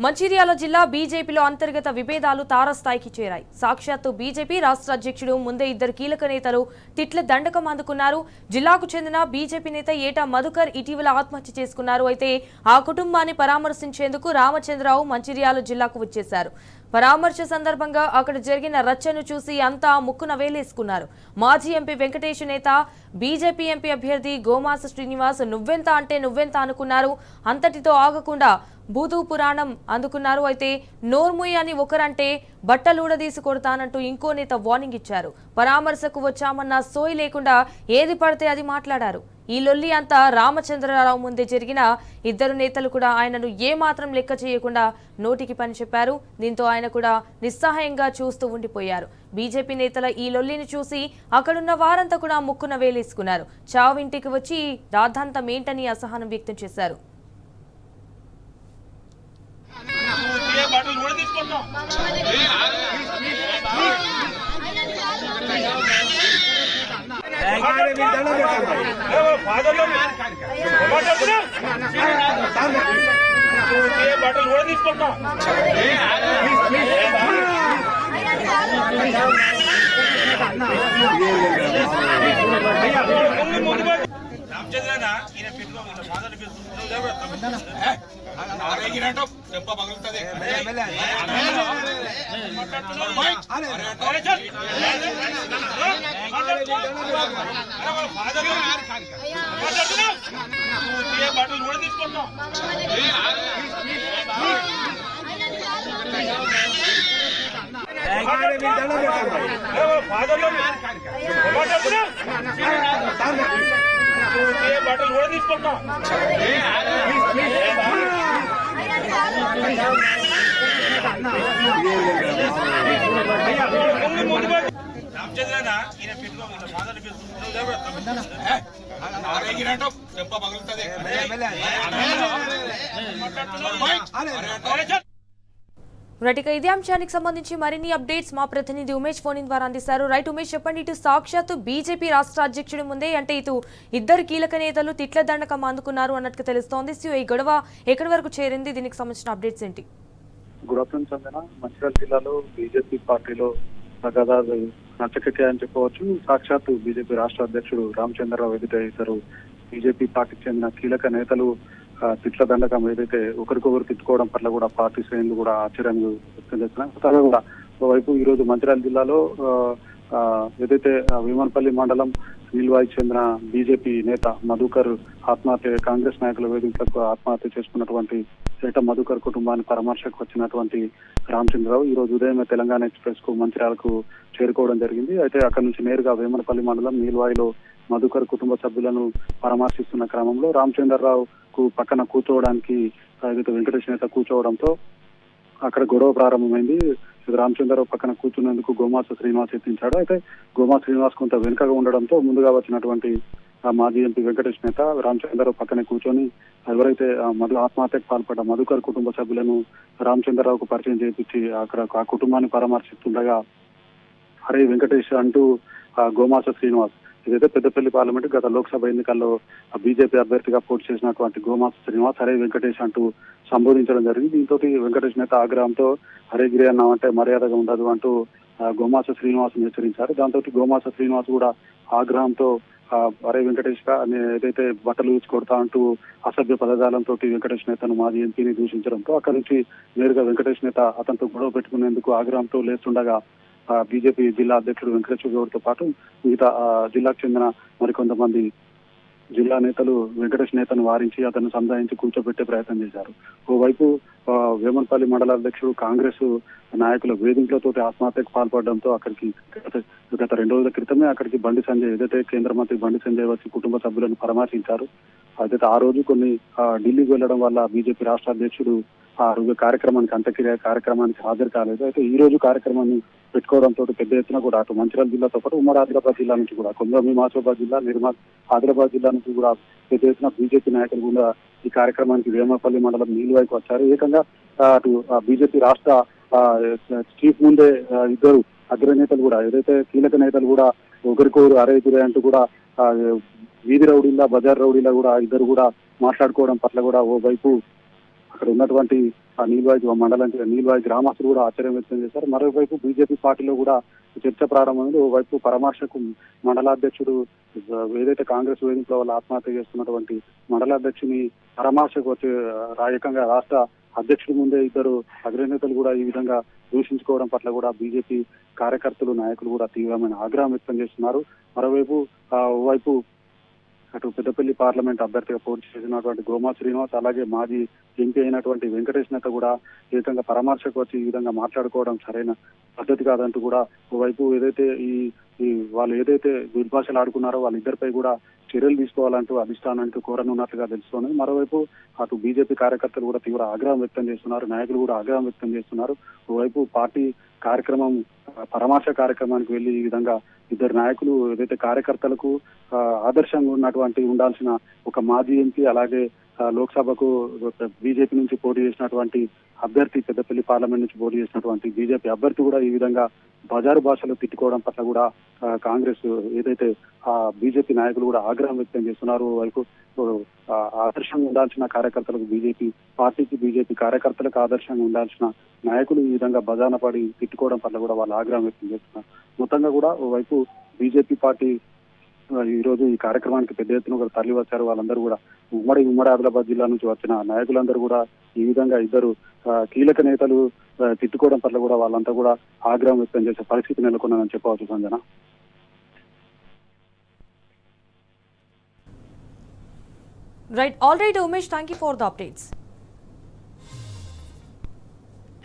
మంచిర్యాల జిల్లా బీజేపీలో అంతర్గత విభేదాలు తారస్థాయికి చేరాయి. సాక్షాత్తు బీజేపీ రాష్ట్ర అధ్యక్షుడు ముందే ఇద్దరు కీలక నేతలు తిట్ల దండకం అందుకున్నారు. జిల్లాకు చెందిన బీజేపీ నేత ఏటా మధుకర్ ఇటీవల ఆత్మహత్య చేసుకున్నారు. అయితే ఆ కుటుంబాన్ని పరామర్శించేందుకు రామచంద్రరావు మంచిర్యాల జిల్లాకు వచ్చేశారు. పరామర్శ సందర్భంగా అక్కడ జరిగిన రచ్చను చూసి అంతా ముక్కున వేలేసుకున్నారు. మాజీ ఎంపీ వెంకటేష్ నేత బీజేపీ ఎంపీ అభ్యర్థి గోమాస శ్రీనివాస్ నువ్వెంత అంటే నువ్వెంత అనుకున్నారు. అంతటితో ఆగకుండా భూతూ పురాణం అందుకున్నారు. అయితే నోర్ముయ్ అని ఒకరంటే బట్టలూడదీసి కొడతానంటూ ఇంకో నేత వార్నింగ్ ఇచ్చారు. పరామర్శకు వచ్చామన్న సోయి లేకుండా ఏది పడితే అది మాట్లాడారు. ఈ లొల్లి అంతా రామచంద్రరావు ముందే జరిగిన ఇద్దరు నేతలు కూడా ఆయనను ఏమాత్రం లెక్క చేయకుండా నోటికి పని చెప్పారు. దీంతో ఆయన కూడా నిస్సహాయంగా చూస్తూ ఉండిపోయారు. బీజేపీ నేతల ఈ లొల్లిని చూసి అక్కడున్న వారంతా కూడా ముక్కున వేలేసుకున్నారు. చావింటికి వచ్చి రాద్ధాంతం ఏంటని అసహనం వ్యక్తం చేశారు. బట్టలు కూడా తీసుకుంటాం. రామచంద్రనా ఈయన పెట్టుకో ఫాదర్ చెంప పగులుతుంది. బట్టలు కూడా తీసుకుంటాం. బట్టలు కూడా తీసుకుంటాం. రామచంద్రనా ఈయన పెట్టుకో ఫాదర్ చెంప పగులుతుంది. రైట్, ఇదే అంశానికి సంబంధించి మరిన్ని అప్డేట్స్ మా ప్రతినిధి ఉమేష్ ఫోన్ ద్వారా అందిస్తారు. రైట్ ఉమేష్, చెప్పండి. ఇటు సాక్షాత్తు బీజేపీ రాష్ట్ర అధ్యక్షుడి ముందే అంటే ఇటు ఇద్దరు కీలక నేతలు తిట్ల దండకం అందుకున్నారు అన్నట్టుగా తెలుస్తోంది. సో ఈ గొడవ ఎక్కడి వరకు చేరింది, దీనికి సంబంధించిన అప్డేట్స్ ఏంటి? గుడ్ ఆఫ్టర్నూన్ చందన. మంచిర్యాల జిల్లాలో బీజేపీ పార్టీలో తగాదాలు నచ్చకెక్కాయని చెప్పవచ్చు. సాక్షాత్తు బీజేపీ రాష్ట్ర అధ్యక్షుడు రామచంద్రరావు ఎదుట ఇద్దరు బీజేపీ పార్టీకి చెందిన కీలక నేతలు తిట్ల దండకం ఏదైతే ఒకరికొకరు తిట్టుకోవడం పట్ల కూడా పార్టీ శ్రేణులు కూడా ఆశ్చర్యాన్ని వ్యక్తం చేస్తున్నాయి. కొత్తగా కూడా ఓవైపు ఈ రోజు మంచిర్యాల జిల్లాలో ఏదైతే వేమనపల్లి మండలం నీల్వాయికి చెందిన బీజేపీ నేత మధుకర్ ఆత్మహత్య, కాంగ్రెస్ నాయకుల వేదికలకు ఆత్మహత్య చేసుకున్నటువంటి ఏట మధుకర్ కుటుంబాన్ని పరామర్శకు వచ్చినటువంటి రామచంద్రరావు ఈ రోజు ఉదయమే తెలంగాణ ఎక్స్ప్రెస్ కు మంచిర్యాలకు చేరుకోవడం జరిగింది. అయితే అక్కడి నుంచి నేరుగా వేమనపల్లి మండలం నీల్వాయిలో మధుకర్ కుటుంబ సభ్యులను పరామర్శిస్తున్న క్రమంలో రామచంద్రరావు కు పక్కన కూర్చోవడానికి ఏదైతే వెంకటేష్ నేత కూర్చోవడంతో అక్కడ గొడవ ప్రారంభమైంది. రామచంద్రరావు పక్కన కూర్చున్నందుకు గోమాస శ్రీనివాస్ ఎత్తించాడు. అయితే గోమాస శ్రీనివాస్ కొంత వెనుకగా ఉండడంతో ముందుగా వచ్చినటువంటి మాజీ ఎంపీ వెంకటేష్ నేత రామచంద్రరావు పక్కనే కూర్చొని ఎవరైతే ఆత్మహత్యకు పాల్పడ్డ మధుకర్ కుటుంబ సభ్యులను రామచంద్రరావుకు పరిచయం చేయించి అక్కడ ఆ కుటుంబాన్ని పరామర్శిస్తుండగా హరే వెంకటేష్ అంటూ గోమాస శ్రీనివాస్ ఇదైతే పెద్దపల్లి పార్లమెంట్ గత లోక్సభ ఎన్నికల్లో బీజేపీ అభ్యర్థిగా పోటీ చేసినటువంటి గోమాస శ్రీనివాస్ హరే వెంకటేష్ అంటూ సంబోధించడం జరిగింది. దీంతో వెంకటేష్ నేత ఆగ్రహంతో హరే గిరి అన్నామంటే మర్యాదగా ఉండదు అంటూ గోమాస శ్రీనివాస్ హెచ్చరించారు. దాంతో గోమాస శ్రీనివాస్ కూడా ఆగ్రహంతో హరే వెంకటేష్ ఏదైతే బట్టలు ఊచి కొడతా అంటూ అసభ్య పదజాలంతో వెంకటేష్ నేతను మాజీ ఎంపీని దూషించడంతో అక్కడి నుంచి నేరుగా వెంకటేష్ నేత అతనితో గొడవ పెట్టుకునేందుకు ఆగ్రహంతో లేస్తుండగా బీజేపీ జిల్లా అధ్యక్షుడు వెంకటేశ్వర గౌడ్తో పాటు మిగతా జిల్లాకు చెందిన మరికొంతమంది జిల్లా నేతలు వెంకటేష్ నేతను వారించి అతను సంధానించి కూర్చోబెట్టే ప్రయత్నం చేశారు. ఓవైపు వేమనపల్లి మండల అధ్యక్షుడు కాంగ్రెస్ నాయకుల వేధింపులతో ఆత్మహత్యకు పాల్పడడంతో అక్కడికి గత 2 రోజుల క్రితమే అక్కడికి బండి సంజయ్ ఏదైతే కేంద్ర మంత్రి బండి సంజయ్ వచ్చి కుటుంబ సభ్యులను పరామర్శించారు. అయితే ఆ రోజు కొన్ని ఢిల్లీకి వెళ్లడం వల్ల బీజేపీ రాష్ట్ర అధ్యక్షుడు ఆ రోజు కార్యక్రమానికి అంత్యక్రియ కార్యక్రమానికి హాజరు కాలేదు. అయితే ఈ రోజు కార్యక్రమాన్ని పెట్టుకోవడంతో పెద్ద ఎత్తున కూడా అటు మంచిర్యాల జిల్లాతో పాటు ఉమ్మడి ఆదిలాబాద్ జిల్లా నుంచి కూడా కొందరు మాసోబాద్ జిల్లా, నిర్మల్, ఆదిలాబాద్ జిల్లా నుంచి కూడా పెద్ద ఎత్తున బీజేపీ నాయకులు కూడా ఈ కార్యక్రమానికి వేమపల్లి మండలం నీలువైపు వచ్చారు. ఏకంగా అటు బీజేపీ రాష్ట్ర చీఫ్ ముందే ఇద్దరు అగ్రనేతలు కూడా ఏదైతే కీలక నేతలు కూడా ఒకరికొకరు అరే ఇద్దరే అంటూ కూడా వీధి రౌడీలా బజార్ రౌడీలా కూడా ఇద్దరు కూడా మాట్లాడుకోవడం పట్ల కూడా ఓవైపు అక్కడ ఉన్నటువంటి ఆ నీల్వాయి మండలానికి నీల్వాయి గ్రామస్తులు కూడా ఆశ్చర్యం వ్యక్తం చేశారు. మరోవైపు బీజేపీ పార్టీలో కూడా చర్చ ప్రారంభమైంది. ఓవైపు పరామర్శకు మండలాధ్యక్షుడు ఏదైతే కాంగ్రెస్ వేదికలో వాళ్ళు ఆత్మహత్య చేస్తున్నటువంటి మండలాధ్యక్షుని పరామర్శకు వచ్చే రాజకంగా రాష్ట్ర అధ్యక్షుడి ముందే ఇద్దరు అగ్రనేతలు కూడా ఈ విధంగా దూషించుకోవడం పట్ల కూడా బీజేపీ కార్యకర్తలు నాయకులు కూడా తీవ్రమైన ఆగ్రహం వ్యక్తం చేస్తున్నారు. మరోవైపు ఓవైపు అటు పెద్దపల్లి పార్లమెంట్ అభ్యర్థిగా పోటీ చేసినటువంటి గోమా శ్రీనివాస్, అలాగే మాజీ ఎంపీ అయినటువంటి వెంకటేష్ నేత కూడా ఈ విధంగా పరామర్శకు వచ్చి ఈ విధంగా మాట్లాడుకోవడం సరైన పద్ధతి కాదంటూ కూడా ఓవైపు ఏదైతే ఈ వాళ్ళు ఏదైతే దుర్భాషలు ఆడుకున్నారో వాళ్ళిద్దరిపై కూడా చర్యలు తీసుకోవాలంటూ అధిష్టానానికి కోరనున్నట్లుగా తెలుస్తోంది. మరోవైపు అటు బీజేపీ కార్యకర్తలు కూడా తీవ్ర ఆగ్రహం వ్యక్తం చేస్తున్నారు, నాయకులు కూడా ఆగ్రహం వ్యక్తం చేస్తున్నారు. ఓవైపు పార్టీ కార్యక్రమం పరామర్శ కార్యక్రమానికి వెళ్లి ఈ విధంగా ఇద్దరు నాయకులు ఏదైతే కార్యకర్తలకు ఆదర్శంగా ఉండాల్సిన ఒక మాజీ ఎంపీ, అలాగే లోక్సభకు బీజేపీ నుంచి పోటీ చేసినటువంటి అభ్యర్థి, పెద్దపల్లి పార్లమెంట్ నుంచి పోటీ చేసినటువంటి బీజేపీ అభ్యర్థి కూడా ఈ విధంగా బజారు భాషలో తిట్టుకోవడం పట్ల కూడా కాంగ్రెస్ ఏదైతే బీజేపీ నాయకులు కూడా ఆగ్రహం వ్యక్తం చేస్తున్నారు. వైపు ఆదర్శంగా ఉండాల్సిన కార్యకర్తలకు బీజేపీ పార్టీకి, బీజేపీ కార్యకర్తలకు ఆదర్శంగా ఉండాల్సిన నాయకులు ఈ విధంగా బజాన పడి తిట్టుకోవడం పట్ల కూడా వాళ్ళు ఆగ్రహం వ్యక్తం చేస్తున్నారు. మొత్తంగా కూడా ఓవైపు బీజేపీ పార్టీ ఈ రోజు ఈ కార్యక్రమానికి పెద్ద ఎత్తున కూడా తరలి వచ్చారు. వాళ్ళందరూ కూడా ఉమ్మడి ఆదిలాబాద్ జిల్లా నుంచి వచ్చిన నాయకులందరూ కూడా ఈ విధంగా ఇద్దరు కీలక నేతలు తిట్టుకోవడం పట్ల కూడా వాళ్ళంతా కూడా ఆగ్రహం వ్యక్తం చేసే పరిస్థితి నెలకొన్నదని చెప్పవచ్చు Sanjana. Right. All right, Umesh, thank you for the updates.